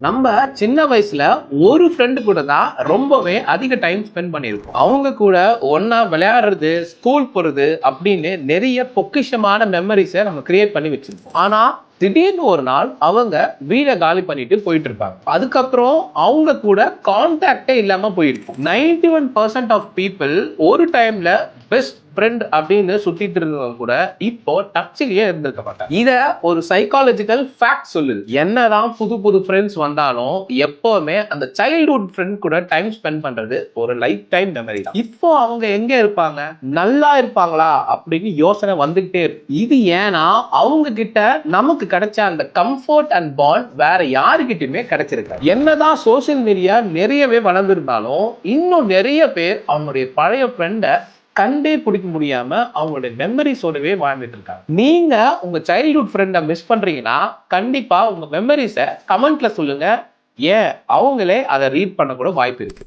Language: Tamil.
நம்ம சின்ன வயசுல ஒரு ஃப்ரெண்டு கூட தான் ரொம்பவே அதிக டைம் ஸ்பெண்ட் பண்ணியிருக்கோம். அவங்க கூட ஒன்னா விளையாடுறது, ஸ்கூல் போறது அப்படின்னு நிறைய பொக்கிஷமான மெமரிஸை நம்ம கிரியேட் பண்ணி வச்சிருப்போம். ஆனா திடீர்னு ஒரு நாள் அவங்க வீடை காலி பண்ணிட்டு போயிட்டு இருப்பாங்க. அதுக்கப்புறம் அவங்க கூட கான்டாக்டே இல்லாம போயிருக்கும். 91% ஆஃப் பீப்புள் ஒரு டைம்ல பெஸ்ட் ஃப்ரெண்ட் அப்படின்னு சுத்திட்டு இருந்தவங்க கூட இப்போ டச்சிலேயே இருந்திருக்க மாட்டாங்க. இத ஒரு சைக்காலஜிக்கல் ஃபேக்ட் சொல்லுது. என்னதான் புது புது ஃப்ரெண்ட்ஸ் வந்தாலும் எப்பவுமே அந்த சைல்ட்ஹுட் ஃப்ரெண்ட் கூட டைம் ஸ்பெண்ட் பண்றது ஒரு லைஃப் டைம் மெமரி தான். இப்போ அவங்க எங்க இருப்பாங்க, நல்லா இருப்பாங்களா அப்படின்னு யோசனை வந்துகிட்டே இருக்கு. இது ஏன்னா அவங்க கிட்ட நமக்கு கிடைச்ச அந்த கம்ஃபர்ட் அண்ட் பாண்ட் வேற யாருக்கிட்டுமே கிடைச்சிருக்காது. என்னதான் சோசியல் மீடியா நிறையவே வளர்ந்துருந்தாலும் இன்னும் நிறைய பேர் அவங்களுடைய பழைய ஃப்ரெண்டை கண்டே பிடிக்க முடியாம அவங்களுடைய மெமரிஸோடவே வாழ்ந்துட்டு இருக்காங்க. நீங்க உங்க சைல்ட்ஹுட் ஃப்ரெண்டை மிஸ் பண்றீங்கன்னா கண்டிப்பா உங்க மெமரிஸை கமெண்ட்ல சொல்லுங்க. ஏன் அவங்களே அதை ரீட் பண்ண கூட வாய்ப்பு இருக்கு.